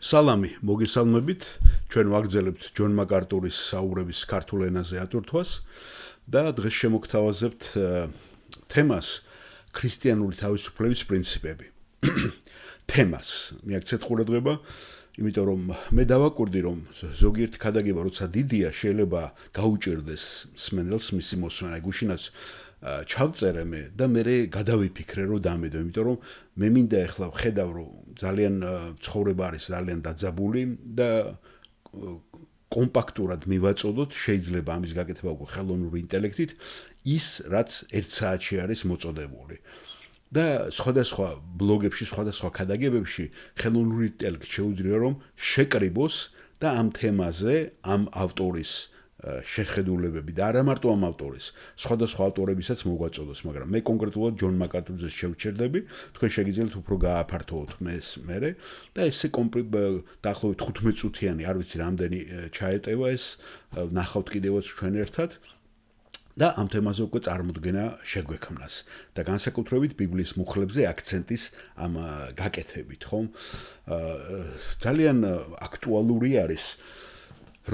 სალამი, მოგესალმებით. ჩვენ ვაგრძელებთ ჯონ მაკარტურის საუბრების ქართულ ენაზე ატვირთვას და დღეს შემოგთავაზებთ თემას ქრისტიანული თავისუფლების პრინციპები. თემას მიაქცეთ ყურადღება, იმიტომ რომ მე დავაკვირდი, რომ ზოგიერთი ქადაგება როცა დიდია, შეიძლება გაუჭირდეს მსმენელს მისი მოსმენა. გუშინაც ჩავწერე მე და მე გადავიფიქრე, რომ დამედო, იმიტომ რომ მე მინდა ახლა ვხედავ, რომ ძალიან ცხოვრება არის ძალიან დაძაბული და კომპაქტურად მივაწოდოთ, შეიძლება ამის გაკეთება უკვე ხელოვნური ინტელექტით, ის რაც 1 საათში არის მოწოდებული. და სხვადასხვა ბლოგებში, სხვადასხვა ქადაგებებში ხელოვნური ინტელექტი შეუძლია რომ შეკრიბოს და ამ თემაზე ამ ავტორის შეხედულებები და არა მარტო ამ ავტორის, სხვადასხვა ავტორებისაც მოგვაწოდოს, მაგრამ მე კონკრეტულად ჯონ მაკარტურზე შევჩერდები, თქვენ შეგიძლიათ უფრო გააფართოვოთ მე და ესე დაახლოებით 15 წუთიანი, არ ვიცი რამდენი ჩაეტევა ეს, ნახავთ კიდევაც ჩვენ ერთად. და ამ თემაზე უკვე წარმოდგენა შეგვექმნას და განსაკუთრებით ბიბლიის მუხლებზე აქცენტის ამ გაკეთებით, ხომ? ძალიან აქტუალური არის,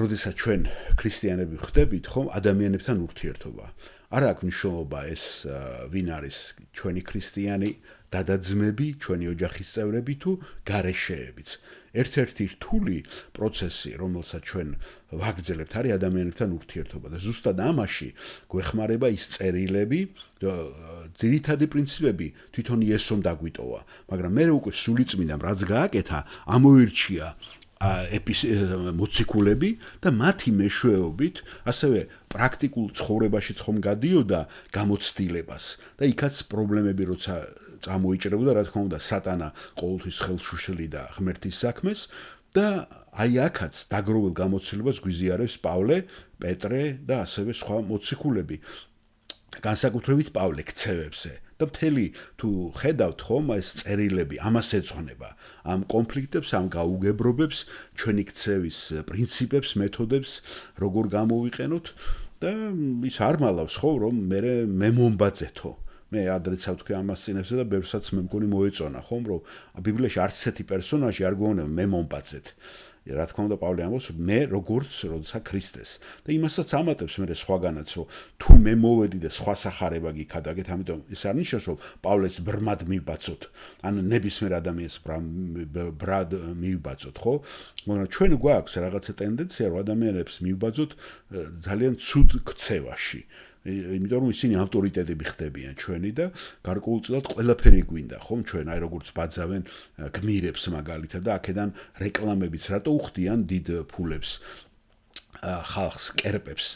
როდესაც ჩვენ ქრისტიანები ხდებით, ხომ, ადამიანებთან ურთიერთობა. არა აქვს მნიშვნელობა ეს ვინ არის ჩვენი ქრისტიანი დადაძმები, ჩვენი ოჯახის წევრები თუ გარეშეებიც. ერთ-ერთი რთული პროცესი, რომელსაც ჩვენ ვაგრძელებთ, არის ადამიანებთან ურთიერთობა და ზუსტად ამაში გვეხმარება ის წერილები, ძირითადი პრინციპები თვითონ იესომ დაგვიტოვა, მაგრამ მე უკვე სულიწმინდამ რაც გააკეთა, ამოირჩია მოციქულები და მათი მეშვეობით, ასევე პრაქტიკულ ცხოვრებაშიც ხომ გადიოდა გამოცდილებას და იქაც პრობლემები როცა წამოიჭრებოდა, რა თქმა უნდა, სატანა ყოველთვის ხელს უშლიდა ღმერთის საქმეს და აი აქაც დაგროვილ გამოცდილებას გვიზიარებს პავლე, პეტრე და ასევე სხვა მოციქულები. განსაკუთრებით პავლე ქცევებზე და მთელი თუ ხედავთ ხომ ეს წერილები ამას ეძღვნება, ამ კონფლიქტებს, ამ გაუგებრობებს, ჩვენი ქცევის პრინციპებს, მეთოდებს, როგორ გამოვიყენოთ და ის არ მალავს ხო, რომ მე მომბაძეთო. მე ადრეც ავთქვი ამას წინებზე და ბევრსაც მე მგონი მოეწონა, ხომ, რომ ბიბლიაში არც ესეთი პერსონაჟი არ გვეუბნება მე მომბაძეთ. რა თქმა უნდა, პავლე ამბობს, მე როგორც როცა ქრისტეს. და იმასაც ამატებს მე სხვაგანაც, რომ თუ მე მოვედი და სხვა სახარება გიქადაგეთ, ამიტომ ეს არ ნიშნავს, რომ პავლეს ბრმად მივბაცოთ, ან ნებისმიერ ადამიანს ბრად მივბაცოთ, ხო? მაგრამ ჩვენ გვაქვს რაღაცა ტენდენცია, რომ ადამიანებს მივბაძოთ ძალიან ცუდ ქცევაში. იმიტომ რომ ისინი ავტორიტეტები ხდებიან ჩვენი და გარკვეულწილად ყველაფერი გვინდა, ხომ ჩვენ აი როგორც ბაძავენ გმირებს მაგალითად და აქედან რეკლამებიც რატო უხდიან დიდ ფულებს ხალხს კერპებს,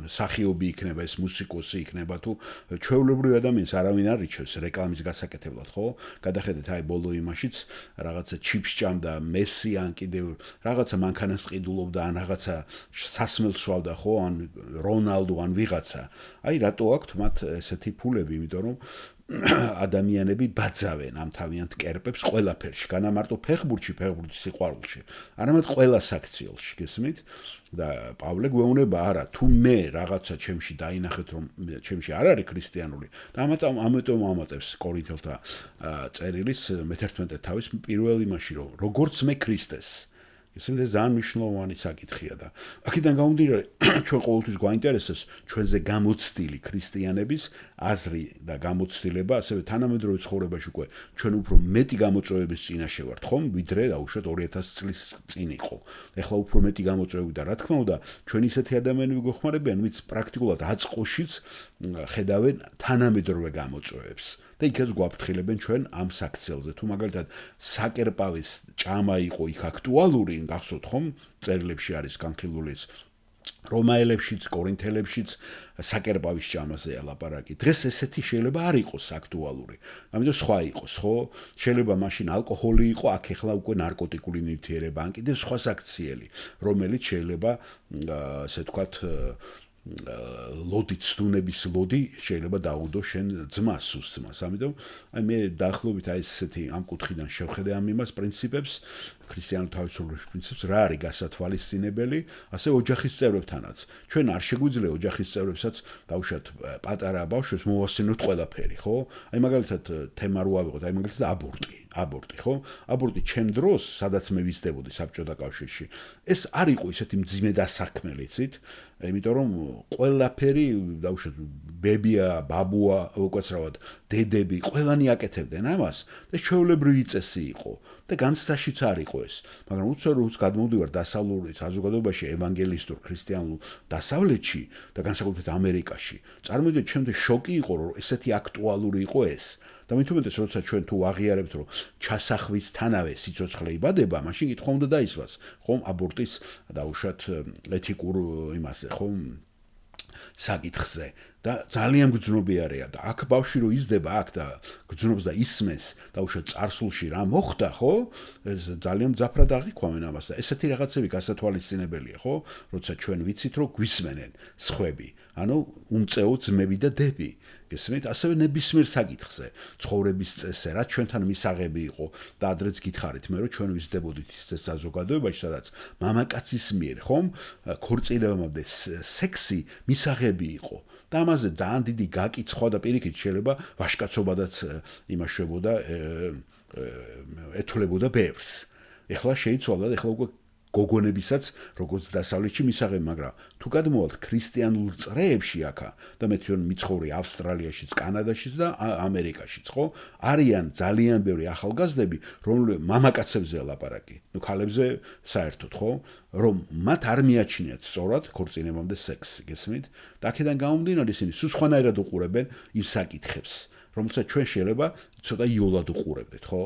სახიობი იქნება, ეს მუსიკოსი იქნება თუ ჩვეულებრივ ადამიანს არავინ არ ირჩევს რეკლამის გასაკეთებლად, ხო? გადახედეთ აი ბოლო იმაშიც რაღაცა ჩიპს ჭამდა მესი ან კიდევ რაღაცა მანქანას ყიდულობდა ან რაღაცა სასმელს სვავდა, ხო? ან რონალდო ან ვიღაცა. აი რატო აქვთ მათ ესეთი ფულები, იმიტომ რომ ადამიანები ბაძავენ ამ თავიანთ კერპებს ყველაფერში, განა მარტო ფეხბურთში, ფეხბურთის სიყვარულში, არამედ ყველა საქციელში, გესმით? და პავლე გვეუბნება, არა, თუ მე რაღაცა ჩემში დაინახეთ, რომ ჩემში არ არის ქრისტიანული, და ამიტომ ამატებს კორინთელთა წერილის მე-11 თავის პირველ იმაში, რომ როგორც მე ქრისტეს. ისინი ძალიან მნიშვნელოვანი საკითხია და აქედან გამომდინარე ჩვენ ყოველთვის გვაინტერესებს ჩვენზე გამოცდილი ქრისტიანების აზრი და გამოცდილება, ასევე თანამედროვე ცხოვრებაში უკვე ჩვენ უფრო მეტი გამოწვევების წინაშე ვართ, ხომ? ვიდრე დაუშვათ 2000 წლის წინ იყო. ეხლა უფრო მეტი გამოწვევები და რა თქმა უნდა, ჩვენ ისეთი ადამიანები გვეხმარებიან, ვინც პრაქტიკულად აწყოშიც ხედავენ თანამედროვე გამოწვევებს. და იქაც გვაფრთხილებენ ჩვენ ამ საქციელზე. თუ მაგალითად საკერპავის ჭამა იყო იქ აქტუალური, გახსოვთ ხომ? წერილებში არის განხილული ეს რომაელებშიც, კორინთელებშიც საკერპავის ჭამაზეა ლაპარაკი. დღეს ესეთი შეიძლება არ იყოს აქტუალური. ამიტომ სხვა იყოს, ხო? შეიძლება მაშინ ალკოჰოლი იყო, აქ ახლა უკვე ნარკოტიკული ნივთიერება, ან კიდევ სხვა საქციელი, რომელიც შეიძლება ასე ვთქვათ ლოდი ცდუნების ლოდი შეიძლება დაუდო შენ ძმას, სუს ძმას. ამიტომ აი მე დაახლოებით აი ესეთი ამ კუთხიდან შევხედე ამ იმას პრინციპებს, ქრისტიანულ თავისუფლების პრინციპს, რა არის გასათვალისწინებელი, ასე ოჯახის წევრებთანაც. ჩვენ არ შეგვიძლია ოჯახის წევრებსაც დავუშვათ პატარა ბავშვებს მოვასწინოთ ყველაფერი, ხო? აი მაგალითად თემა რო ავიღოთ, აი მაგალითად აბორტი. აბორტი, ხო? აბორტი ჩემ დროს, სადაც მე ვიზრდებოდი საბჭოთა კავშირში, ეს არ იყო ისეთი მძიმე დასაქმელი, იცით? იმიტომ რომ ყველაფერი, დაუშვათ, ბებია, ბაბუა, უკაცრავად, დედები, ყველანი აკეთებდნენ ამას და ჩვეულებრივი წესი იყო და განცდაშიც არ იყო ეს. მაგრამ უცებ გადმოვდივარ დასავლური საზოგადოებაში, ევანგელისტურ, ქრისტიანულ დასავლეთში და განსაკუთრებით ამერიკაში. წარმოვიდგინეთ, ჩემთვის შოკი იყო, რომ ესეთი აქტუალური იყო ეს. და მით უმეტეს, როცა ჩვენ თუ აღიარებთ, რომ ჩასახვისთანავე სიცოცხლე იბადება, მაშინ კითხვა უნდა დაისვას, ხომ, აბორტის დაუშვათ ეთიკურ იმაზე, ხომ, საკითხზე და ძალიან გრძნობიარეა და აქ ბავშვი რო იზრდება აქ და გრძნობს და ისმენს დაუშვათ წარსულში რა მოხდა, ხო? ეს ძალიან მძაფრად აღიქვამენ ამას და ესეთი რაღაცები გასათვალისწინებელია, ხო? როცა ჩვენ ვიცით, რომ გვისმენენ სხვები, ანუ უმწეო ძმები და დები. გესმით, ასევე ნებისმიერ საკითხზე, ცხოვრების წესზე, რაც ჩვენთან მისაღები იყო და ადრეც გითხარით მე, რომ ჩვენ ვიზრდებოდით ის საზოგადოებაში, სადაც მამაკაცის მიერ, ხომ, ქორწინებამდე სექსი მისაღები იყო. და ამაზე ძალიან დიდი გაკიცხვა და პირიქით შეიძლება ვაჟკაცობადაც იმაშვებოდა, ეთვლებოდა ბევრს. ეხლა შეიცვალა, ეხლა უკვე გოგონებისაც როგორც დასავლეთში მისაღები, მაგრამ თუ გადმოვალთ ქრისტიანულ წრეებში აქა და მე თვითონ მიცხოვრე ავსტრალიაშიც, კანადაშიც და ამერიკაშიც, ხო? არიან ძალიან ბევრი ახალგაზრდები, რომლებიც მამაკაცებზე ლაპარაკი, ნუ ქალებზე საერთოდ, ხო? რომ მათ არ მიაჩნიათ სწორად ქორწინებამდე სექსი, გესმით? და აქედან გამომდინარე ისინი სულ სხვანაირად უყურებენ იმ საკითხებს, რომელსაც ჩვენ შეიძლება ცოტა იოლად უყურებდეთ, ხო?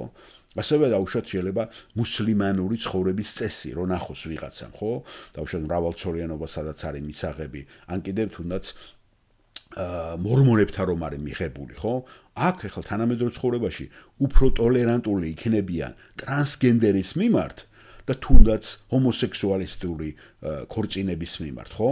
ასევე დაუშვათ შეიძლება მუსლიმანური ცხოვრების წესი რო ნახოს ვიღაცამ, ხო? დაუშვათ მრავალცოლიანობა სადაც არის მისაღები, ან კიდევ თუნდაც მორმონებთან რომ არის მიღებული, ხო? აქ ახლა თანამედროვე ცხოვრებაში უფრო ტოლერანტული იქნებიან ტრანსგენდერის მიმართ და თუნდაც ჰომოსექსუალისტური ქორწინების მიმართ, ხო?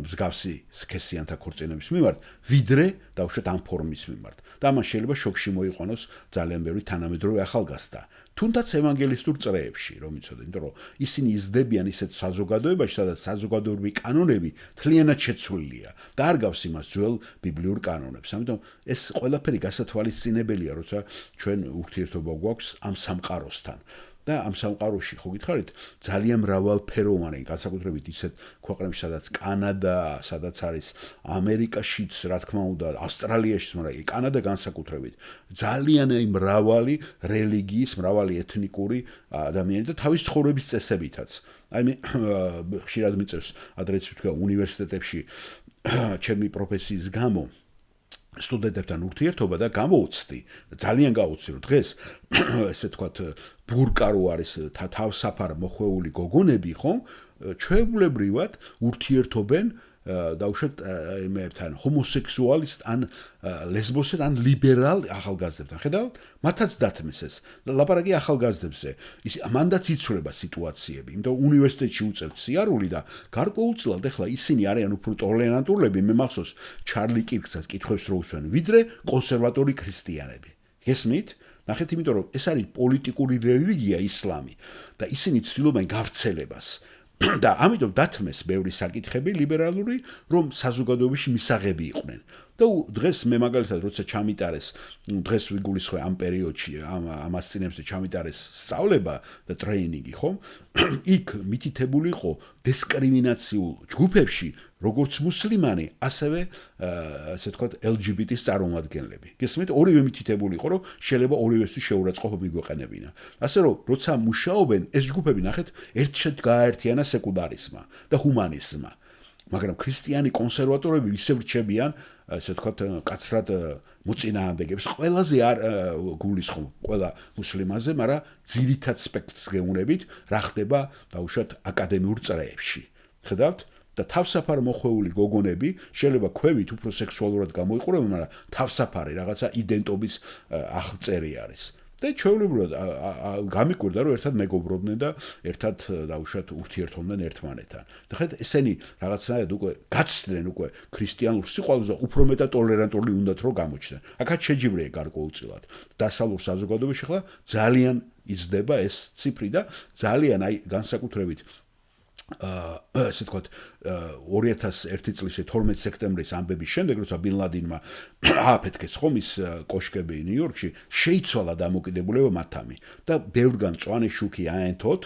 მსგავსი სქესიანთა ქორწინების მიმართ, ვიდრე დაუშვათ ამ ფორმის მიმართ. და ამას შეიძლება შოქში მოიყვანოს ძალიან ბევრი თანამედროვე ახალგაზრდა. თუნდაც ევანგელისტურ წრეებში, რომ იცოდეთ, იმიტომ რომ ისინი იზრდებიან ისეთ საზოგადოებაში, სადაც საზოგადოებრივი კანონები თლიანად შეცვლილია და არ გავს იმას ძველ ბიბლიურ კანონებს. ამიტომ ეს ყველაფერი გასათვალისწინებელია, როცა ჩვენ ურთიერთობა გვაქვს ამ სამყაროსთან. და ამ სამყაროში ხო გითხარით ძალიან მრავალფეროვანი, განსაკუთრებით ისეთ ქვეყნებში, სადაც კანადა, სადაც არის ამერიკაშიც, რა თქმა უნდა, ავსტრალიაშიც, მაგრამ კანადა განსაკუთრებით ძალიან მრავალი რელიგიის, მრავალი ეთნიკური ადამიანი და თავის ცხოვრების წესებითაც. აი მე ხშირად მიწევს ადრეც ვთქვა უნივერსიტეტებში ჩემი პროფესიის გამო სტუდენტებთან ურთიერთობა და გამოვცდი, ძალიან გავუცდი, რომ დღეს ესე თქვათ ბურკა რო არის თავსაფარ მოხვეული გოგონები, ხომ, ჩვეულებრივად ურთიერთობენ დაუშვათ იმებთან, ჰომოსექსუალისტ ან ლესბოსთან ან ლიბერალ ახალგაზრდებთან. ხედავთ, მათაც დათმეს ეს. ლაპარაკი ახალგაზრდებზე. ის მანდაც იცვლება სიტუაციები, იმიტომ უნივერსიტეტში უწევთ სიარული და გარკვეულწილად ახლა ისინი არიან უფრო ტოლერანტულები, მე მახსოვს ჩარლი კირკსაც კითხვებს რო უსვენ, ვიდრე კონსერვატორი ქრისტიანები. გესმით? ნახეთ, იმიტომ რომ ეს არის პოლიტიკური რელიგია ისლამი და ისინი ცდილობენ გავრცელებას. და ამიტომ დათმეს ბევრი საკითხები ლიბერალური, რომ საზოგადოებაში მისაღები იყვნენ. და დღეს მე მაგალითად როცა ჩამიტარეს, დღეს ვიგულისხმე ამ პერიოდში, ამ ასწინებზე ჩამიტარეს სწავლება და ტრეინინგი, ხომ? იქ მითითებული იყო დისკრიმინაციულ ჯგუფებში, როგორც მუსლიმანი, ასევე ასე ვთქვათ, LGBT-ის წარმომადგენლები. გესმით, ორივე მითითებული იყო, რომ შეიძლება ორივესთვის შეურაცხყოფა მიგვეყენებინა. ასე რომ, როცა მუშაობენ, ეს ჯგუფები ნახეთ, ერთად გააერთიანა სეკულარიზმმა და ჰუმანიზმმა. მაგრამ ქრისტიანი კონსერვატორები ისევ რჩებიან, ასე ვთქვათ, კაცრად მოწინააღმდეგებს. ყველაზე არ გულისხმობ ყველა მუსლიმანზე, მაგრამ ძირითად სპექტრს გეუნებით, რა ხდება დაუშვათ აკადემიურ წრეებში. ხედავთ? და თავსაფარ მოხვეული გოგონები შეიძლება ქვევით უფრო სექსუალურად გამოიყურებენ, მაგრამ თავსაფარი რაღაცა იდენტობის აღწერი არის. და ჩვეულებრივად გამიკვირდა, რომ ერთად მეგობრობდნენ და ერთად დაუშვათ ურთიერთობდნენ ერთმანეთთან. და ხედავთ, ესენი რაღაცნაირად უკვე გაცდნენ უკვე ქრისტიანულ სიყვარულს და უფრო მეტად ტოლერანტული უნდათ რომ გამოჩნდნენ. აქაც შეჯიბრია გარკვეულწილად. დასავლურ საზოგადოებაში ახლა ძალიან იზრდება ეს ციფრი და ძალიან აი განსაკუთრებით ესე თქვათ 2001 წლის 12 სექტემბრის ამბების შემდეგ, როცა ბინ ლადინმა ააფეთქეს ხომ ის კოშკები ნიუ-იორკში, შეიცვალა დამოკიდებულება მათამი და ბევრგან მწვანე შუქი აენთოთ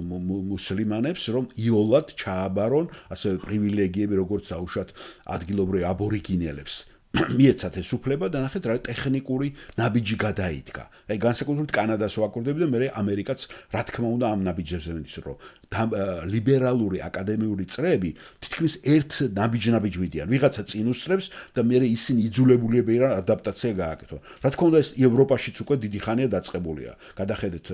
მუსლიმანებს, რომ იოლად ჩააბარონ ასევე პრივილეგიები, როგორც დაუშვათ ადგილობრივ აბორიგინელებს. მიეცათ ეს უფლება და ნახეთ რა ტექნიკური ნაბიჯი გადაიდგა. აი განსაკუთრებით კანადას ვაკურდები და მე ამერიკაც რა თქმა უნდა ამ ნაბიჯებზე მეც რომ ლიბერალური აკადემიური წრეები თითქმის ერთ ნაბიჯ ვიდიან. ვიღაცა წინ უსწრებს და მე ისინი იძულებულები რა ადაპტაცია გააკეთონ. რა თქმა უნდა ეს ევროპაშიც უკვე დიდი ხანია დაწყებულია. გადახედეთ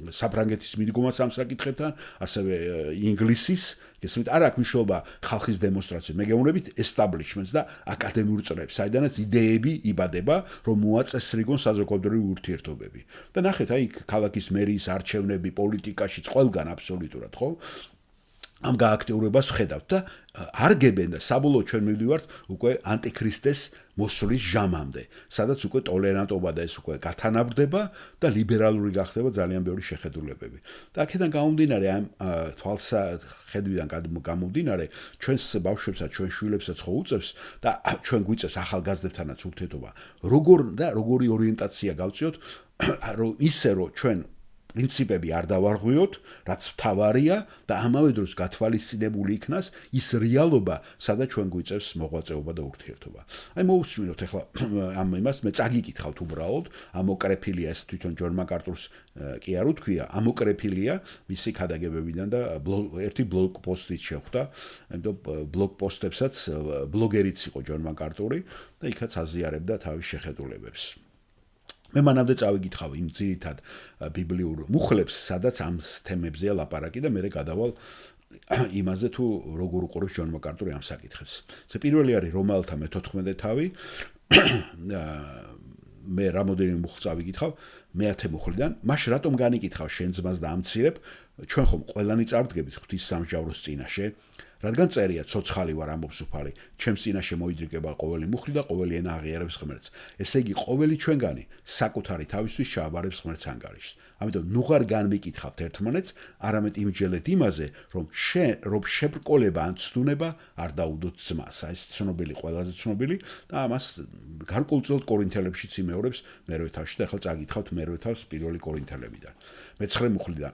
საფრანგეთის მიდგომას ამ საკითხებთან, ასევე ინგლისის გესმით, არ აქვს მნიშვნელობა ხალხის დემონსტრაციები. მე გეუბნებით establishments და აკადემიურ წრეებს, საიდანაც იდეები იბადება, რომ მოაწესრიგონ საზოგადოებრივი ურთიერთობები. და ნახეთ, აი ქალაქის მერიის არჩევნები პოლიტიკაშიც ყველგან აბსოლუტურად, ხო? ამ გააქტიურებას ხედავთ და არ გებენ და საბოლოოდ ჩვენ მივდივართ უკვე ანტიქრისტეს მოსვლის ჟამამდე, სადაც უკვე ტოლერანტობა და ეს უკვე გათანაბრდება და ლიბერალური გახდება ძალიან ბევრი შეხედულებები. და აქედან გამომდინარე ამ თვალსაჩინოდან გამომდინარე, ჩვენს ბავშვებსაც, ჩვენ შვილებსაც ხო უწევს და ჩვენ გვიწევს ახალგაზრდებთანაც ურთიერთობა. როგორი ორიენტაცია გავწიოთ, რომ ისე რომ ჩვენ პრინციპები არ დავარღვიოთ, რაც მთავარია და ამავე დროს გათვალისწინებული იქნას ის რეალობა, სადაც ჩვენ გვიწევს მოღვაწეობა და ურთიერთობა. აი მოусმინოთ ახლა ამ იმას, მე წაგიკითხავთ უბრალოდ, ამოკრეფილია ეს თვითონ ჯონ მაკარტურს კი არ უთქვია, ამოკრეფილია მისი ქადაგებებიდან და ერთი ბლოგ პოსტით შეხვდა, ამიტომ ბლოგ პოსტებსაც ბლოგერიც იყო ჯონ მაკარტური და იქაც აზიარებდა თავის შეხედულებებს. მე მანამდე წავიკითხავ იმ ძირითად ბიბლიურ მუხლებს, სადაც ამ თემებზეა ლაპარაკი და მე გადავალ იმაზე თუ როგორ უყურებს ჯონ მაკარტური ამ საკითხებს. ეს პირველი არის რომაელთა მე-14 თავი. მე რამოდენიმე მუხლს წავიკითხავ, მე-10 მუხლიდან. მაშ რატომ განიკითხავ შენ ძმას და ამცირებ? ჩვენ ხომ ყველანი წარდგებით ღვთის სამსჯავროს წინაშე. რადგან წერია ცოცხალი ვარ ამბობს უფალი, ჩემს წინაშე მოიდრიკება ყოველი მუხლი და ყოველი ენა აღიარებს ღმერთს. ესე იგი ყოველი ჩვენგანი საკუთარი თავისთვის ჩააბარებს ღმერთს ანგარიშს. ამიტომ ნუღარ განმიკითხავთ ერთმანეთს, არამედ იმჯელეთ იმაზე, რომ შებრკოლება ან ცდუნება არ დაუდოთ ძმას. აი ეს ცნობილი, ყველაზე ცნობილი და ამას გარკვეულწილად კორინთელებშიც იმეორებს მერვე თავში და ახლა წაგითხავთ მერვე თავს პირველი კორინთელებიდან. მე-9 მუხლიდან.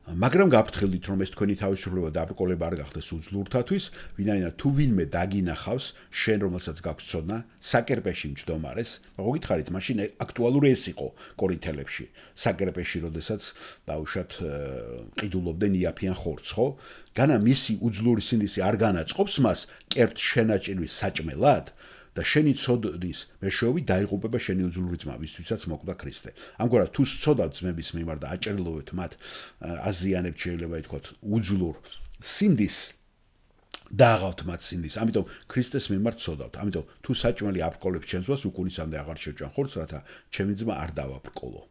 მაგრამ გაფრთხილდით, რომ ეს თქვენი თავისუფლება და აბკოლება არ გახდეს უძლურთათვის, ვინაიდან თუ ვინმე დაგინახავს, შენ რომელსაც გაქვს ცოდნა, საკერპეში მჯდომარეს, მოგითხარით, მაშინ აქტუალური ეს იყო კორინთელებში, საკერპეში, როდესაც დაუშვათ ყიდულობდნენ იაფიან ხორცს, ხო? განა მისი უძლური სინდისი არ განაწყობს მას, კერპ შენაჭირვის საჭმელად და შენი ცოდნის მეშვეობით დაიღუპება შენი უძლური ძმა, ვისთვისაც მოკვდა ქრისტე. ამგვარად თუ სცოდავთ ძმების მიმართ და აჭრილობთ მათ, აზიანებთ შეიძლება ითქვათ უძლურ სინდის დააღავთ მათ სინდის. ამიტომ ქრისტეს მიმართ სცოდავთ. ამიტომ თუ საჭმელი აბკოლებს ჩემს ძმას, უკუნისამდე აღარ შეჭვან ხორცს, რათა ჩემი ძმა არ დავაბკოლო.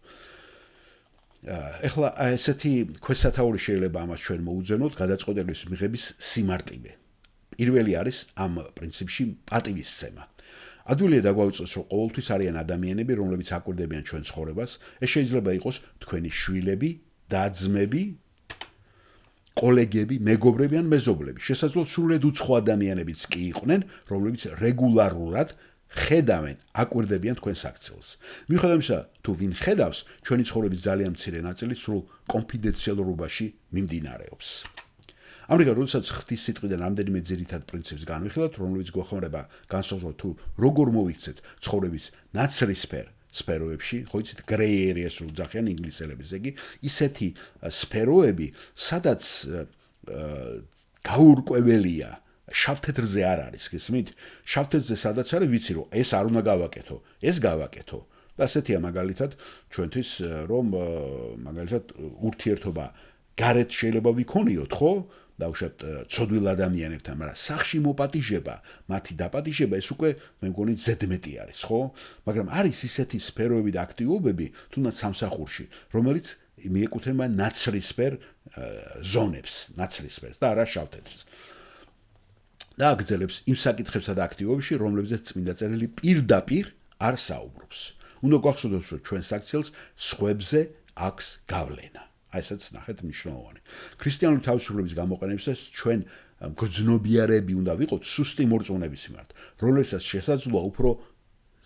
ეხლა ესეთი ქვესათაური შეიძლება ამას ჩვენ მოუძენოთ გადაწყვეტილების მიღების სიმარტივე. პირველი არის ამ პრინციპში პატივისცემა. ადვილია დაგვაუწყოს, რომ ყოველთვის არიან ადამიანები, რომლებიც აკვირდებიან ჩვენ ცხოვრებას. ეს შეიძლება იყოს თქვენი შვილები, და-ძმები, კოლეგები, მეგობრები ან მეზობლები. შესაძლოა სრულიად უცხო ადამიანებიც კი იყვნენ, რომლებიც რეგულარულად ხედავენ, აკვირდებიან თქვენს აქციელს. მიუხედავად იმისა, თუ ვინ ხედავს, ჩვენი ცხოვრების ძალიან მცირე ნაწილი სრულ კონფიდენციალურობაში მიმდინარეობს. ამრიგად, როდესაც ღვთის სიტყვიდან რამდენიმე ძირითად პრინციპს განვიხილავთ, რომლებიც გვეხმარება განსაზღვროთ თუ როგორ მოვიქცეთ ცხოვრების ნაცრისფერ სფეროებში, ხო იცით, gray areas რო ძახიან ინგლისელები, ესე იგი, ისეთი სფეროები, სადაც გაურკვეველია, შავთეთრზე არ არის, გესმით? შავთეთრზე სადაც არის, ვიცი რომ ეს არ უნდა გავაკეთო, ეს გავაკეთო. და ასეთია მაგალითად ჩვენთვის, რომ მაგალითად ურთიერთობა გარეთ შეიძლება ვიქონიოთ, ხო? დაუშვათ ცოდვილ ადამიანებთან, მაგრამ სახში მოპატიჟება, მათი დაპატიჟება ეს უკვე მე მგონი ზედმეტი არის, ხო? მაგრამ არის ისეთი სფეროები და აქტივობები, თუნდაც სამსახურში, რომელიც მიეკუთვნება ნაცრისფერ ზონებს, ნაცრისფერს და არა შავთეთრს. და აგრძელებს იმ საკითხებსა და აქტივობებში, რომლებზეც წმინდა წერილი პირდაპირ არ საუბრობს. უნდა გვახსოვდეს, რომ ჩვენს აქციელს სხვებზე აქვს გავლენა. აი ესეც ნახეთ მნიშვნელოვანი. ქრისტიანული თავისუფლების გამოყენებისას ჩვენ გრძნობიარები უნდა ვიყოთ სუსტი მორწმუნეების მიმართ, რომლებსაც შესაძლოა უფრო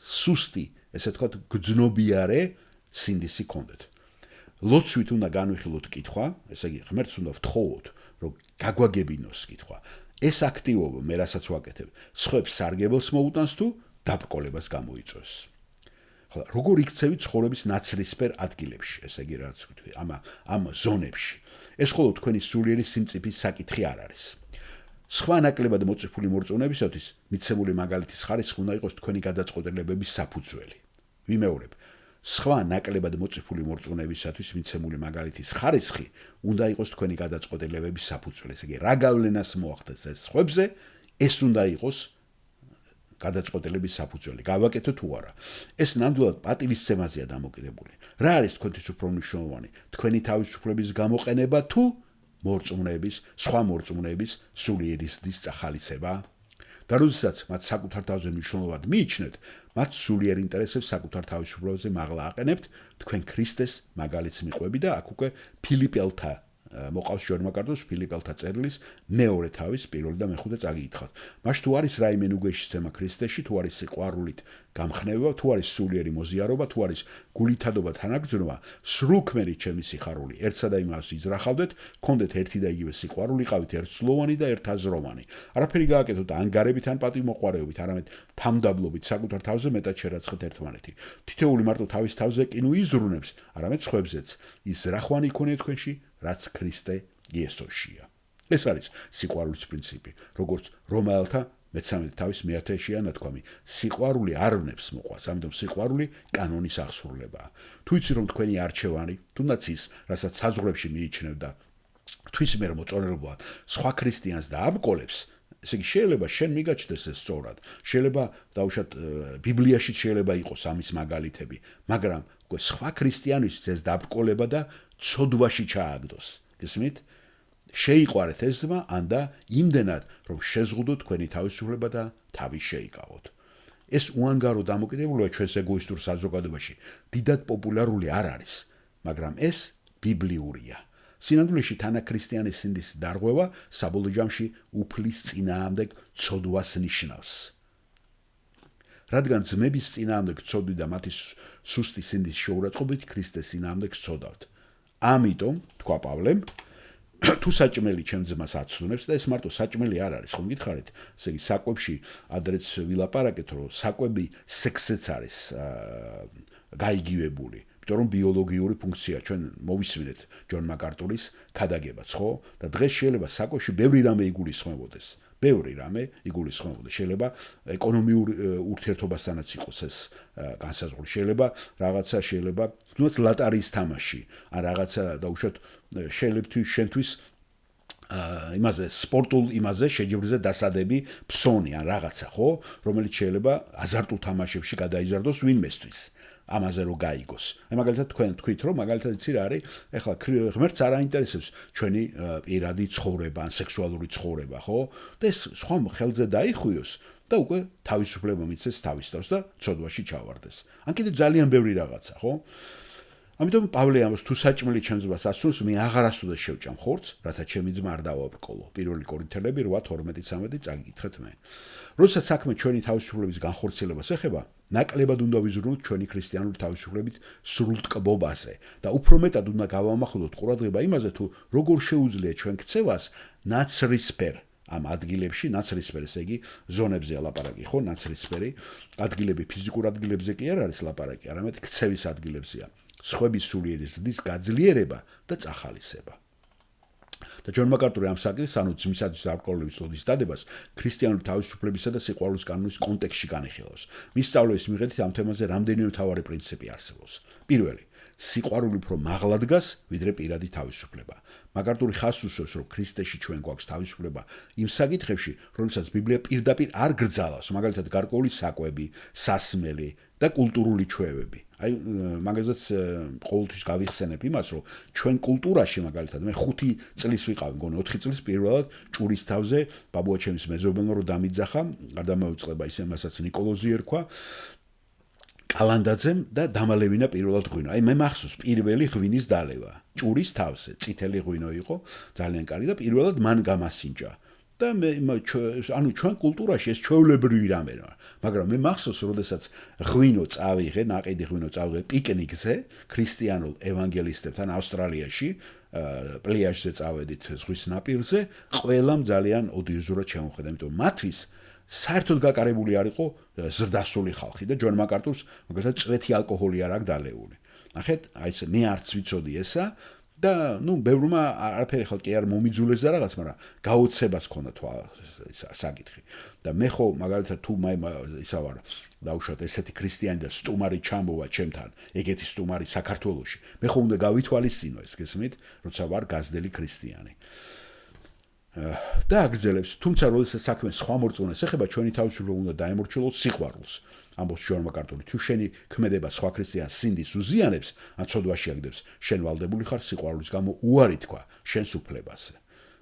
სუსტი, ესე ვთქვათ, გრძნობიარე სინდისი გქონდეთ. ლოცვით უნდა განვიხილოთ კითხვა, ესე იგი ღმერთს უნდა ვთხოვოთ, რომ გაგვაგებინოს კითხვა. ეს აქტივობა მე რასაც ვაკეთებ, სხვებს სარგებელს მოუტანს თუ დაბრკოლებას გამოიწვევს. ხოლო როგორ იქცევი ცხოვრების ნაცრისფერ ადგილებში, ესე იგი რაც ვთქვი, ამ ზონებში. ეს მხოლოდ თქვენი სულიერი სიმწიფის საკითხი არ არის. სხვა ნაკლებად მოწიფული მორწმუნეებისათვის მიცემული მაგალითის ხარისხი უნდა იყოს თქვენი გადაწყვეტილებების საფუძველი. ვიმეორებ, სხვა ნაკლებად მოწიფული მორწმუნეებისათვის მიცემული მაგალითის ხარისხი უნდა იყოს თქვენი გადაწყვეტილებების საფუძველი. ესე იგი, რა გავლენას მოახდენს ეს სხვებზე, ეს უნდა იყოს გადაწყვეტილების საფუძველი. გავაკეთო თუ არა. ეს ნამდვილად პატივისცემაზეა დამოკიდებული. რა არის თქვენთვის უფრო მნიშვნელოვანი? თქვენი თავისუფლების გამოყენება თუ სხვა მორწმუნეების სულიერი ზრდის წახალისება? და როდესაც მათ საკუთარ თავზე მნიშვნელოვნად მიიჩნევთ, მათ სულიერ ინტერესებს საკუთარ თავისუფლებაზე მაღლა აყენებთ, თქვენ ქრისტეს მაგალითს მიყვები და აქ უკვე ფილიპელთა მოყავს ჯონ მაკარტუს ფილიპელთა წერილის მეორე თავის პირველი და მეხუთე წაგიკითხავთ. მაშინ თუ არის რაიმე უგეშისცემა ქრისტეში, თუ არის სიყვარულით გამხნევება, თუ არის სულიერი მოზიარობა, თუ არის გულითადობა თანაგრძნობა, სრულქმნელი ჩემი სიხარული, ერთსა და იმას იზრახავდეთ, გქონდეთ ერთი და იგივე სიყვარული, იყავით ერთსვლოვანი და ერთაზროვანი. არაფერი გააკეთოთ ანგარებით ან პატივმოყვარეობით, არამედ თამდაბლობით საკუთარ თავზე მეტად შერაცხეთ ერთმანეთი. თითოეული მარტო თავის თავზე კი ნუ იზრუნებს, არამედ სხვებზეც. ის ზრახვანი იქონია თქვენში, რაც ქრისტე იესოშია. ეს არის სიყვარულის პრინციპი, როგორც რომაელთა მე-13 თავის მე-10-ია ნათქვამი. სიყვარული არ ვნებს მოყვას, ამიტომ სიყვარული კანონის აღსრულებაა. თუ იცი რომ თქვენი არჩევანი, თუნდაც ის, რასაც საზღვრებში მიიჩნევ და თვის მიერ მოწონილობად სხვა ქრისტიანს დააბკოლებს, ესე იგი შეიძლება შენ მიგაჩნდეს ეს სწორად. შეიძლება დაუშვათ ბიბლიაში შეიძლება იყოს ამის მაგალითები, მაგრამ უკვე სხვა ქრისტიანისთვის ეს დააბკოლება და ცოდვაში ჩააგდოს. გესმით? შეიყვარეთ ეს ძმა, ან და იმდენად, რომ შეზღუდოთ თქვენი თავისუფლება და თავი შეიკავოთ. ეს უანგარო დამოკიდებულება ჩვენს ეგოისტურ საზოგადოებაში დიდად პოპულარული არ არის, მაგრამ ეს ბიბლიურია. სინამდვილეში თანაქრისტიანის სინდისის დარღვევა საბოლოო ჯამში უფლის წინააღმდეგ ცოდვას ნიშნავს. რადგან ძმების წინააღმდეგ ცოდვი და მათი სუსტი სინდის შეურაცხყოფით ქრისტეს წინააღმდეგ ცოდავთ. ამიტომ, თქვა პავლემ, თუ საჭმელი ჩემ ძმას აცდუნებს და ეს მარტო საჭმელი არ არის, ხომ გითხარით? ესე იგი, საკვებში ადრეც ვილაპარაკეთ, რომ საკვები სექსეც არის გაიგივებული. იმიტომ რომ ბიოლოგიური ფუნქცია ჩვენ მოვისმინეთ ჯონ მაკარტურის ქადაგებაც, ხო? და დღეს შეიძლება საკვებში ბევრი რამე იგულისხმებოდეს. შეიძლება ეკონომიურ ურთიერთობასთანაც იყოს ეს განსაზღვრული. შეიძლება თუნდაც ლატარიის თამაში, ან რაღაცა დაუშვათ შეიძლება შენთვის იმაზე სპორტულ იმაზე შეჯიბრზე დასადები ფსონი ან რაღაცა, ხო? რომელიც შეიძლება აზარტულ თამაშებში გადაიზარდოს ვინმესთვის. ამაზე რო გაიგოს. აი მაგალითად თქვენ თქვით რომ მაგალითად იცი რა არის? ეხლა ღმერთს არ აინტერესებს ჩვენი პირადი ცხოვრება ან სექსუალური ცხოვრება, ხო? და ეს სხვა ხელზე დაიხუიოს და უკვე თავისუფლება მიცეს თავის თავს და ცოდვაში ჩავარდეს. ან კიდე ძალიან ბევრი რაღაცა, ხო? ამიტომ პავლე ამას თუ საჭმელი ჩემს ძმას ასწრებს, მე აღარასდროს შევჭამ ხორცს, რათა ჩემი ძმა არ დავაბრკოლო. პირველი კორინთელები 8:12-13 წაგიკითხეთ მე. როდესაც საქმე ჩვენი თავისუფლების განხორციელებას ეხება, ნაკლებად უნდა ვიზრუნოთ ჩვენი ქრისტიანული თავისუფლებით სრულტკბობაზე და უფრო მეტად უნდა გავამახვილოთ ყურადღება იმაზე, თუ როგორ შეუძლია ჩვენ ქცევას ნაცრისფერ ამ ადგილებში, ნაცრისფერ, ესე იგი, ზონებზე ლაპარაკი, ხო, ნაცრისფერი ადგილები, ფიზიკურ ადგილებზე კი არ არის ლაპარაკი, არამედ ქცევის ადგილებზეა. სხვების სულიერი ზრდის გაძლიერება და წახალისება. და ჯონ მაკარტური ამ საკითხს, ანუ ძმისათვის დაბრკოლების ლოდის დადებას, ქრისტიანული თავისუფლებისა და სიყვარულის კანონის კონტექსტში განიხილავს. მის სწავლების მიხედვით ამ თემაზე რამდენიმე მთავარი პრინციპი არსებობს. პირველი, სიყვარული უფრო მაღლა დგას, ვიდრე პირადი თავისუფლება. მაკარტური ხაზს უსვამს, რომ ქრისტეში ჩვენ გვაქვს თავისუფლება იმ საკითხებში, რომელსაც ბიბლია პირდაპირ არ გრძალავს, მაგალითად გარკვეული საკვები, სასმელი და კულტურული ჩვევები. აი მაგაზეც ყოველთვის გავიხსენებ იმას, რომ ჩვენ კულტურაში მაგალითად მე 5 წლის ვიყავი, მგონი 4 წლის პირველად ჭურის თავზე ბაბუა ჩემის მეზობელმა რომ დამიძახა, არ დამოუწყება ისე მასაც ნიკოლოზი ერქვა. კალანდაძემ და დამალევინა პირველად ღვინო. აი მე მახსოვს პირველი ღვინის დალევა. ჭურის თავზე, წითელი ღვინო იყო, ძალიან კარგი და პირველად მან გამასინჯა. და მე ანუ ჩვენ კულტურაში ეს ჩვეულებრივი რამეა. მაგრამ მე მახსოვს, როდესაც ღვინო წავიღე, ნაყიდი ღვინო წავიღე პიკნიკზე, ქრისტიანულ ევანგელისტებთან ავსტრალიაში, პლიაჟზე წავედით ზღვის ნაპირზე, ყველამ ძალიან ოდიოზურად შემოხედა, იმიტომ მათთვის საერთოდ გაკარებული არ იყო ზრდასრული ხალხი და ჯონ მაკარტურს მაგალითად წვეთი ალკოჰოლი არ აქვს დალეული. ნახეთ, აი ეს მე არც ვიცოდი ესა და ბევრმა არაფერი ხალხი არ მომიძულეს და რაღაც, მაგრამ გაოცებას ჰქონდა საკითხი. და მე ხო მაგალითად თუ ისა ვარ დაუშვათ ესეთი ქრისტიანი და სტუმარი ჩამოვა ჩემთან, ეგეთი სტუმარი საქართველოში. მე ხო უნდა გავითვალისწინო ეს გესმით, როცა ვარ გაზრდელი ქრისტიანი. და აგრძელებს, თუმცა როდესაც საქმე სხვა მორწმუნეს ეხება, ჩვენი თავისუფლება უნდა დაემორჩილოს სიყვარულს. ამბობს ჯონ მაკარტური, თუ შენი ქმედება სხვა ქრისტიანს სინდის უზიანებს, ან ცოდვაში აგდებს, შენ ვალდებული ხარ სიყვარულის გამო უარი თქვა შენს უფლებაზე.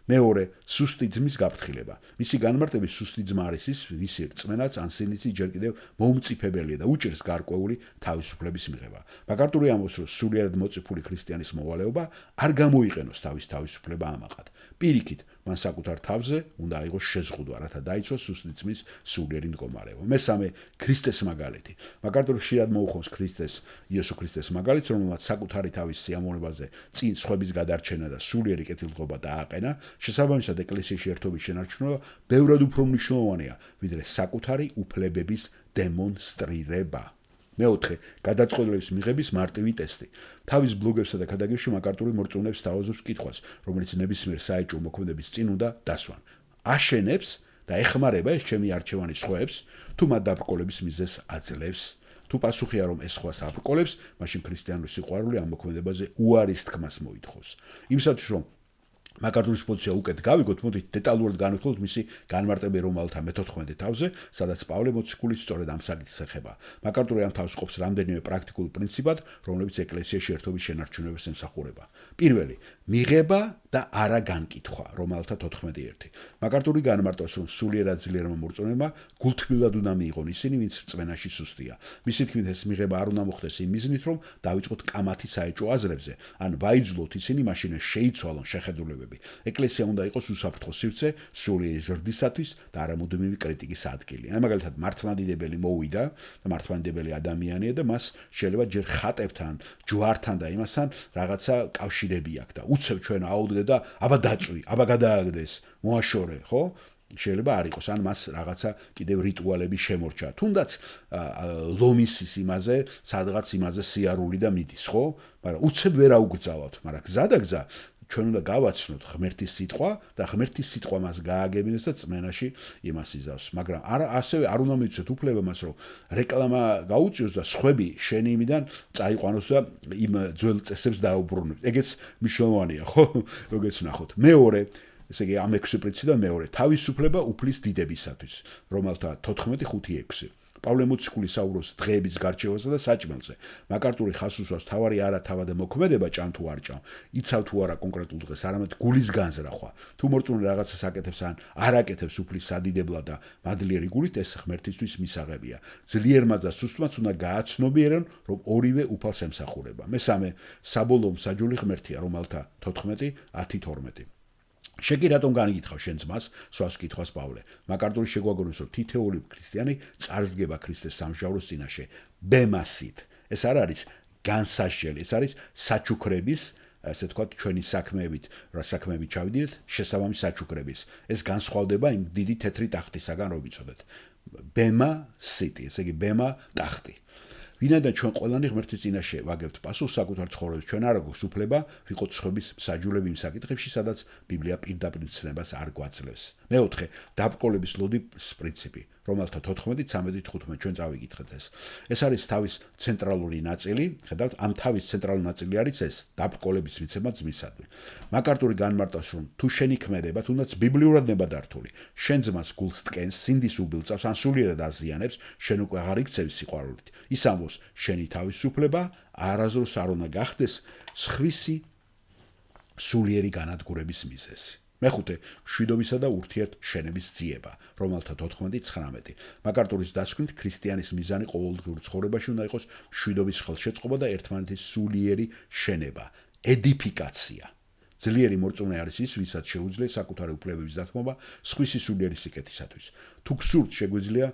მეორე, სუსტი ძმის გაფრთხილება. მისი განმარტების სუსტი ძმა არის ის, ვისი რწმენაც ან სინდისი ჯერ კიდევ მოუმწიფებელია და უჭერს გარკვეული თავისუფლების მიღება. მაკარტური ამბობს, რომ სულიერად მოწიფული ქრისტიანის მოვალეობა არ გამოიყენოს თავის თავისუფლება ამაყად. პირიქით, მან საკუთარ თავზე უნდა აიღოს შეზღუდვა, რათა დაიცვას სუსტი ძმის სულიერი მდგომარეობა. მესამე, ქრისტეს მაგალითი. მაკარტური ხშირად მოუხმობს იესო ქრისტეს მაგალითს, რომელმაც საკუთარი თავის სიამოვნებაზე წინ სხვების გადარჩენა და სულიერი კეთილდღეობა დააყენა. შესაბამისად, ეკლესიაში ერთობის შენარჩუნება ბევრად უფრო მნიშვნელოვანია, ვიდრე საკუთარი უფლებების დემონსტრირება. მეოთხე, გადაწყვეტილების მიღების მარტივი ტესტი. თავის ბლოგებსა და ქადაგებში მაკარტური მორწმუნეებს თავაზობს კითხვას, რომელიც ნებისმიერ საეჭვო მოქმედების წინ უნდა დასვან. აშენებს და ეხმარება ეს ჩემი არჩევანი სხვებს, თუ მათ დაბრკოლების მიზეზს აძლევს. თუ პასუხია, რომ ეს სხვას აბრკოლებს, მაშინ ქრისტიანული სიყვარული ამ მოქმედებაზე უარის თქმას მოითხოვს. იმისათვის, რომ მაკარტურის პოზიცია უკეთ გავიგოთ, მოდით დეტალურად განვიხილოთ მისი განმარტები რომალთა მე-14 თავზე, სადაც პავლე მოციქულის სწორედ ამ საკითხს ეხება. მაკარტური ამ თავს ყოფს რამდენიმე პრაქტიკულ პრინციპად, რომლებიც ეკლესიაში ერთობის შენარჩუნებას ემსახურება. პირველი, მიღება და არა განკითხვა, რომალთა 14:1. მაკარტური განმარტავს, რომ სულიერად ძლიერმა მორწმუნეებმა გულთბილად უნდა მიიღონ ისინი, ვინც რწმენაში სუსტია. მისი თქმით, ეს მიღება არ უნდა მოხდეს იმ მიზნით, რომ დავიწყოთ კამათი საეჭვო აზრებზე, ან ვაიძულოთ ისინი, მაშინ შეიცვალონ შეხედულებები. ეკლესია უნდა იყოს უსაფრთხო სივრცე სულიერი ზრდისათვის და არა მუდმივი კრიტიკის ადგილი. აი მაგალითად მართლმადიდებელი მოვიდა და მართლმადიდებელი ადამიანია და მას შეიძლება ჯერ ხატებთან, ჯვართან და იმასთან რაღაცა კავშირები აქვს და უცებ ჩვენ აუდგე და აბა დაწვი, აბა გადააგდეს, მოაშორე, ხო? შეიძლება არ იყოს, ან მას რაღაცა კიდევ რიტუალები შემორჩა. თუნდაც ლომისის იმაზე, სადღაც იმაზე სიარული და მიდის, ხო? მაგრამ უცებ ვერ აუგზავნოთ, მაგრამ გზა და გზა ჩვენ უნდა გავაცნოთ ღმერთის სიტყვა და ღმერთის სიტყვა მას გააგებინოს და წმენაში იმას იზავს. მაგრამ ასევე არ უნდა მივცეთ უფლება მას, რომ რეკლამა გაუწიოს და სხვები შენი იმიდან წაიყვანოს და იმ ძველ წესებს დაუბრუნოს. ეგეც მნიშვნელოვანია, ხო? როგორც ნახოთ. მეორე, ესე იგი ამ 6 პრინციპიდან მეორე, თავისუფლება უფლის დიდებისათვის, რომელთა 14:5-6. პავლე მოციქული საუბრობს დღეების გარჩევაზე და საჭმელზე. მაკარტური ხას უსვამს თავარი არა თავად მოქმედება ჭამ თუ არ ჭამ. იცავ თუ არა კონკრეტულ დღეს, არამედ გულის განზრახვა. თუ მორწმუნე რაღაცას აკეთებს ან არ აკეთებს უფლის სადიდებლად და მადლიერი გულით, ეს ღმერთისთვის მისაღებია. ძლიერმა და სუსტმაც უნდა გააცნობიერონ, რომ ორივე უფალს ემსახურება. მესამე, საბოლოო მსაჯული ღმერთია, რომელთა 14:10-12. შეგი რატომ განიკითხავ შენ ძმას, სვავს კითხვას პავლე. მაკარტური შეგვაგონებს, რომ თითოეული ქრისტიანი წარსდგება ქრისტეს სამჟავროს წინაშე ბემასით. ეს არ არის განსასჯელი, ეს არის საჩუქრების, ასე ვთქვათ, ჩვენი საქმეებით, რა საქმეებით ჩავიდით, შესაბამის საჩუქრების. ეს განსხვავდება იმ დიდი თეთრი ტახტისაგან, რომ ვიცოდეთ. ბემასიტი, ესე იგი ბემა ტახტი. ვინაიდან ჩვენ ყველანი ღმერთის წინაშე ვაგებთ პასუხს საკუთარ ცხოვრებას, ჩვენ არ აქვს უფლება ვიყოთ სხვების მსაჯულები იმ საკითხებში, სადაც ბიბლია პირდაპირ ცნებას არ გვაძლევს. მეოთხე, დაბრკოლების ლოდის პრინციპი, რომელთა 14:13-15 ჩვენ წავიკითხეთ ეს. ეს არის თავის ცენტრალური ნაწილი, ხედავთ, ამ თავის ცენტრალური ნაწილი არის ეს, დაბრკოლების მიცემა ძმისადმი. მაკარტური განმარტავს, რომ თუ შენი ქმედება, თუნდაც ბიბლიურად ნებადართული, შენ ძმას გულს ტკენს, სინდის უბილწავს, ან სულიერად აზიანებს, შენ უკვე აღარ იქცევი სიყვარულით. ის ამბობს, შენი თავისუფლება არასდროს არ უნდა გახდეს სხვისი სულიერი განადგურების მიზეზი. მეხუთე, მშვიდობისა და ურთიერთშენების ძიება, რომელთა 14-19. მაკარტურის დასკვნით, ქრისტიანის მიზანი ყოველდღიურ ცხოვრებაში უნდა იყოს მშვიდობის ხელშეწყობა და ერთმანეთის სულიერი შენება, ედიფიკაცია. ძლიერი მორწმუნე არის ის, ვისაც შეუძლია საკუთარი უფლებების დათმობა სხვისი სულიერი სიკეთისათვის. თუ გსურთ, შეგვიძლია,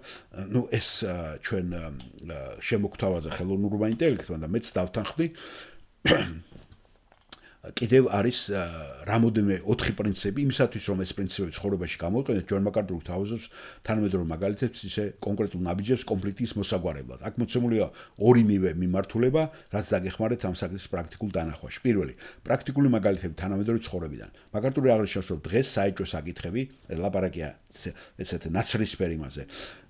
ეს ჩვენ შემოგთავაზე ხელოვნურმა ინტელექტმა და მეც დავთანხმდი კიდევ არის რამოდენიმე 4 პრინციპი იმისათვის რომ ეს პრინციპები ცხოვრებაში გამოიყენოთ ჯონ მაკარტური თავაზობს თანამედროვე მაგალითებს ისე კონკრეტულ ნაბიჯებს კონფლიქტის მოსაგვარებლად. აქ მოცემულია ორივე მიმართულება, რაც დაგეხმარეთ ამ საკითხის პრაქტიკულ დანახვაში. პირველი, პრაქტიკული მაგალითები თანამედროვე ცხოვრებიდან. მაკარტური აღნიშნავს, რომ დღეს საეჭვო საკითხები, ლაპარაკია ესეთ ნაცრისფერ იმაზე.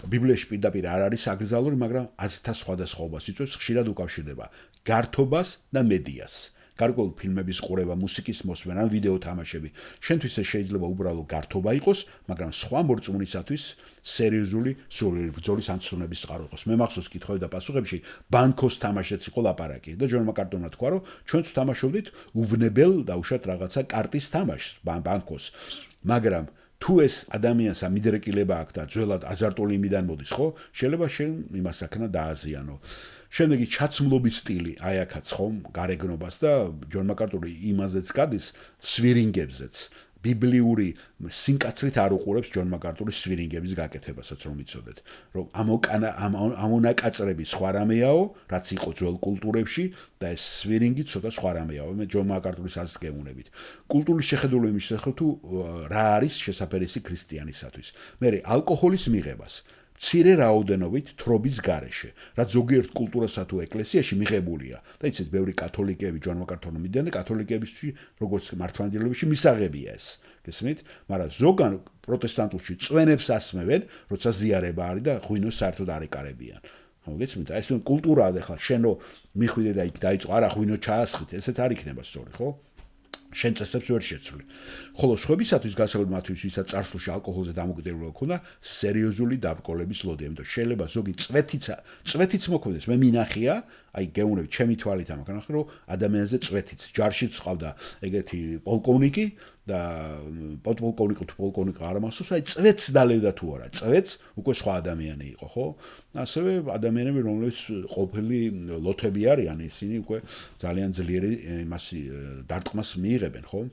ბიბლიაში პირდაპირ არ არის აკრძალული, მაგრამ აზრთა სხვადასხვაობას იწვევს, ხშირად უკავშირდება გართობას და მედიას. გარკვეული ფილმების ყურება, მუსიკის მოსმენა, ვიდეო თამაშები. შენთვის ეს შეიძლება უბრალო გართობა იყოს, მაგრამ სხვა მორწმუნისათვის სერიოზული სულიერი ბრძოლის ანცნობის წყარო იყოს. მე მახსოვს კითხვები და პასუხებში ბანკოს თამაშიც იყო ლაპარაკი და ჯონ მაკარტონმა თქვა, რომ ჩვენც თამაშობდით უვნებელ დაუშვათ რაღაცა კარტის თამაშს ბანკოს. მაგრამ თუ ეს ადამიანს ამიდრეკილება აქვს და ძველად აზარტული იმიდან მოდის, ხო? შეიძლება შენ იმას აქნა დააზიანო. შემდეგი ჩაცმლობის სტილი, აი აქაც ხომ, გარეგნობას და ჯონ მაკარტური იმაზეც გადის სვირინგებზეც. ბიბლიური სინკაცრით არ უყურებს ჯონ მაკარტურის სვირინგების გაკეთებასაც რომ იცოდეთ, რომ ამონაკაწრები სხვა რამეაო, რაც იყო ძველ კულტურებში და ეს სვირინგი ცოტა სხვა რამეაო. მე ჯონ მაკარტურის აზრს გეუბნებით. კულტურის შეხედულების შესახებ თუ რა არის შესაძერისი ქრისტიანისათვის. მე ალკოჰოლის მიღებას მცირე რაოდენობით თრობის გარეშე, რაც ზოგიერთ კულტურასა თუ ეკლესიაში მიღებულია. და იცით, ბევრი კათოლიკეები ჯონ მაკარტონი მიდიან და კათოლიკეებისთვის როგორც მართლმადიდებლებში მისაღებია ეს. გესმით? მაგრამ ზოგან პროტესტანტულში წვენებს ასმევენ, როცა ზიარება არის და ღვინოს საერთოდ არ ეკარებიან. მოგეცმით? აი ეს კულტურაა და ხა შენო მიხვიდე და იქ დაიწყო, არა ღვინო ჩაასხით, ესეც არ იქნება სწორი, ხო? შენ წესებს ვერ შეცვლი. ხოლო სხვებისათვის გასაგებია მათთვის, ვისაც წარსულში ალკოჰოლზე დამოკიდებულება ჰქონდა, სერიოზული დაბრკოლების ლოდია, იმიტომ შეიძლება ზოგი წვეთიც მოქმედეს. მე მინახია, აი გეუბნები, ჩემი თვალით ამას განახილე, რომ ადამიანზე წვეთიც, ჯარშიც ყავდა ეგეთი პოლკოვნიკი და პოდპოლკოვნიკი თუ პოლკოვნიკი არ ამასოს, აი წვეთს დალევდა თუ არა, წვეთს უკვე სხვა ადამიანი იყო, ხო? ასევე ადამიანები, რომლებიც ყოფილი ლოთები არიან, ისინი უკვე ძალიან ძლიერი იმას დარტყმას მიიღებენ, ხო?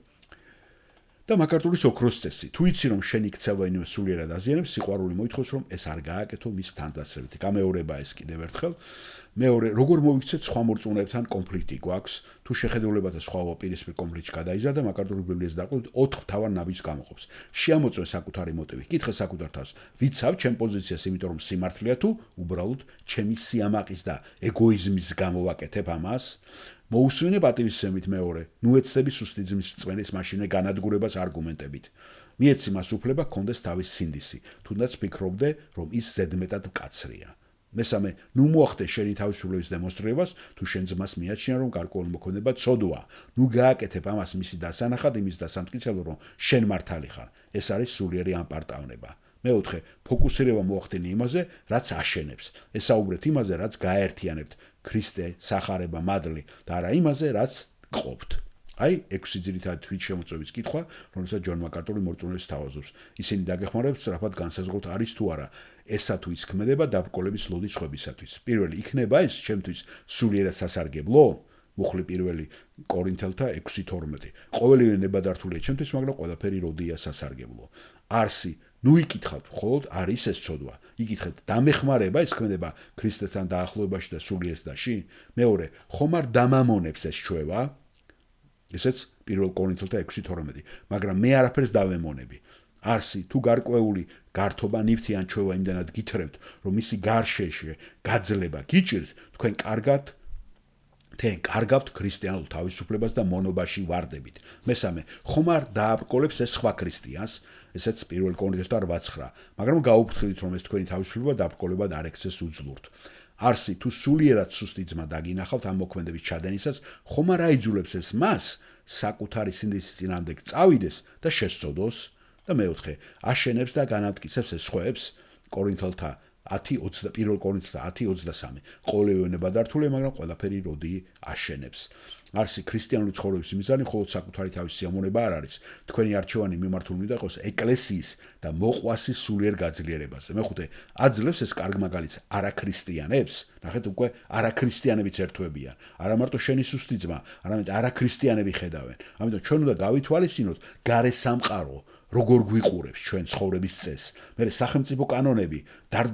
და მაკარტურის ოქროს წესი. თუ იცი რომ შენი ქცევა ინვე სულიერად აზიანებს, სიყვარული მოითხოვს რომ ეს არ გააკეთო მის თანდასწრებით. გამეორება ეს კიდევ ერთხელ. მეორე, როგორ მოვიქცეთ სხვა მორწმუნეებთან კონფლიქტი გვაქვს, თუ შეხედულებათა სხვაობა პირისპირ კონფლიქტში გადაიზარდა, მაკარტური ბიბლიას დაყოლით 4 მთავარ ნაბიჯს გამოყოფს. შეამოწმე საკუთარი მოტივი, კითხე საკუთარ თავს, ვიცავ ჩემ პოზიციას, იმიტომ რომ სიმართლეა თუ უბრალოდ ჩემი სიამაყის და ეგოიზმის გამო ვაკეთებ ამას? მოусვინე პატივისცემით მეორე, ნუ ეცდები სუსტი ძმის რწმენის მაშინე განადგურებას არგუმენტებით. მიეცი მას უფლება ჰქონდეს თავის სინდისი, თუნდაც ფიქრობდე, რომ ის ზედმეტად მკაცრია. მესამე, ნუ მოახდე შენი თავისუფლების დემონსტრირებას, თუ შენ ძმას მიაჩნია, რომ გარკვეული მოქმედება ცოდვაა. ნუ გააკეთებ ამას მისი დასანახად, იმის დასამტკიცებლად, რომ შენ მართალი ხარ. ეს არის სულიერი ამპარტავნება. მეოთხე, ფოკუსირება მოახდინე იმაზე, რაც აშენებს. ესაუბრეთ იმაზე, რაც გააერთიანებთ. ქრისტე, სახარება, მადლი და არა იმაზე, რაც გყოფთ. აი, 6 ძირითადი თვითშემოწმების კითხვა, რომელსაც ჯონ მაკარტური მორწმუნეებს თავაზობს. ისინი დაგეხმარებათ სწრაფად განსაზღვროთ არის თუ არა ესა თუ ის ქმედება დაბრკოლების ლოდის სხვებისათვის. პირველი, იქნება ეს ჩემთვის სულიერად სასარგებლო? მუხლი პირველი კორინთელთა 6:12. ყოველივე ნებადართულია ჩემთვის, მაგრამ ყველაფერი როდია სასარგებლო. არსი ნუ იკითხავთ, მხოლოდ არის ეს ცოდვა. იკითხეთ, დამეხმარება ეს ქმედება ქრისტესთან დაახლოებაში და სულიერ ზრდაში? მეორე, ხომ არ დამამონებს ეს ჩვევა? ესეც პირველ კორინთელთა 6:12. მაგრამ მე არაფერს დავემონები. არსი თუ გარკვეული გართობა ნივთი ან ჩვევა იმდანად გითხრევთ, რომ მისი გარშეში გაძლება გიჭირთ, თქვენ კარგავთ ქრისტიანულ თავისუფლებას და მონობაში ვარდებით. მესამე, ხომ არ დააბრკოლებს ეს სხვა ქრისტიანს? ესეც პირველ კორინთელთა 8:9. მაგრამ გაუფრთხილდით, რომ ეს თქვენი თავისუფლება დაბრკოლებად არ ექცეს უძლურთ. არსი თუ სულიერად სუსტი ძმა დაგინახავთ ამ მოქმედების ჩადენისას, ხომ არ აიძულებს ეს მას საკუთარი სინდისის წინააღმდეგ წავიდეს და შესწოდოს? და მეოთხე, აშენებს და განამტკიცებს ეს სხვებს? კორინთელთა 1 კორინთთა 10:23 ყოველივე ენება დართულია, მაგრამ ყველაფერი როდი აშენებს. არსი ქრისტიანული ცხოვრების მიზანი მხოლოდ საკუთარი თავის სიამოვნება არ არის. თქვენი არჩევანი მიმართული უნდა იყოს ეკლესიის და მოყვასის სულიერ გაძლიერებაზე. მეხუთე, აძლევს ეს კარგ მაგალითს არაქრისტიანებს. ნახეთ, უკვე არაქრისტიანებიც ერთვებიან. არა მარტო შენი სუსტი ძმა, არამედ არაქრისტიანები ხედავენ. ამიტომ ჩვენ უნდა გავითვალისწინოთ გარე სამყარო როგორ გვიყურებს ჩვენ ცხოვრების წესს. მე სახელმწიფო კანონები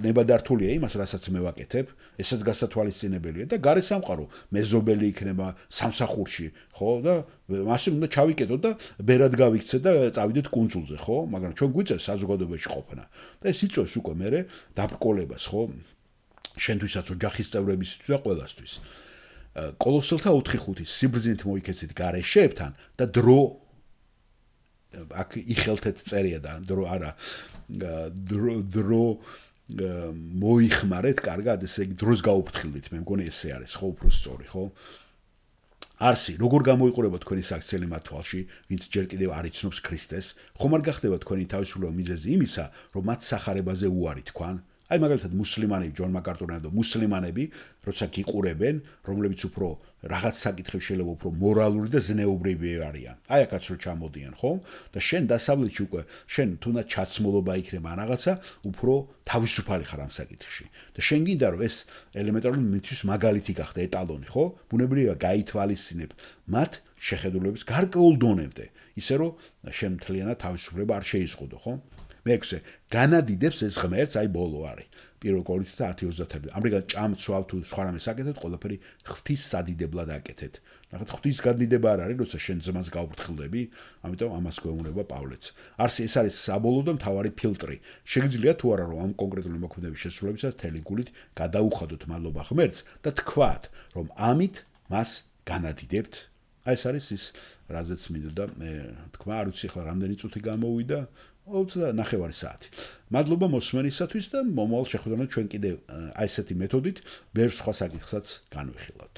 ნება-დართულია იმას, რასაც მე ვაკეთებ, ესაც გასათვალისწინებელია და გარე სამყარო მეზობელი იქნება სამსახურში, ხო? და მასე უნდა ჩავიკეტოთ და ბერად გავიქცეთ და წავიდეთ კუნძულზე, ხო? მაგრამ ჩვენ გვიწევს საზოგადოებაში ყოფნა. და ეს იწვევს უკვე მე დაბრკოლებას, ხო? შენთვისაც, ოჯახის წევრებისთვის და ყველასთვის. კოლოსელთა 4:5 სიბრძნით მოიქეცით გარეშეებთან და დრო აქ იხელთეთ წერია და დრო არა დრო მოიხმარეთ კარგად, ესე იგი დროს გაუფრთხილდით, მე მგონი ესე არის, ხო, უფრო სწორი, ხო? არსი, როგორ გამოიყურება თქვენი საქციელი მათ თვალში, ვინც ჯერ კიდევ არ იცნობს ქრისტეს, ხომ არ გახდება თქვენი თავისუფლება მიზეზი იმისა, რომ მათ სახარებაზე უარი თქვან? აი მაგალითად მუსლიმანები, ჯონ მაკარტურიანი და მუსლიმანები, როცა გიყურებენ, რომლებიც უფრო რაღაც საკითხებში შეიძლება უფრო მორალური და ზნეობრივი არიან. აი აქაც რო ჩამოდიან, ხო? და შენ დასავლეთში უკვე შენ თუნდაც ჩაცმულობა იქნება რაღაცა, უფრო თავისუფალი ხარ ამ საკითხში. და შენ გინდა რომ ეს ელემენტარული მისთვის მაგალითი გახდა, ეტალონი, ხო? ბუნებრივია გაითვალისწინებ მათ შეხედულების გარკვეულ დონემდე, ისე რომ შენ მთლიანად თავისუფლება არ შეიზღუდო, ხო? მეექვსე, განადიდებს ეს ღმერთს, აი ბოლო არის. 1 კორინთთა 10:30. ამრიგად ჭამცვალ თუ სხვა რამე საკეთეთ, ყველაფერი ღვთის სადიდებლად აკეთეთ. ნახეთ, ღვთის გადიდება არ არის, როცა შენ ძმას გაუფრთხილდები, ამიტომ ამას გვეუბნება პავლეც. არსი ეს არის საბოლოო და მთავარი ფილტრი. შეგიძლია თუ არა რომ ამ კონკრეტული მოქმედების შესრულებისას მთელი გულით გადაუხადოთ მადლობა ღმერთს და თქვათ, რომ ამით მას განადიდებთ. აი ეს არის ის, რაზეც მინდოდა თქვა, არ ვიცი ახლა რამდენი წუთი გამოვიდა. 29 საათი. მადლობა მოსმენისათვის და მომავალ შეხვედრამდე ჩვენ კიდევ აი ესეთი მეთოდით ბევრ სხვა საკითხსაც განვიხილავთ.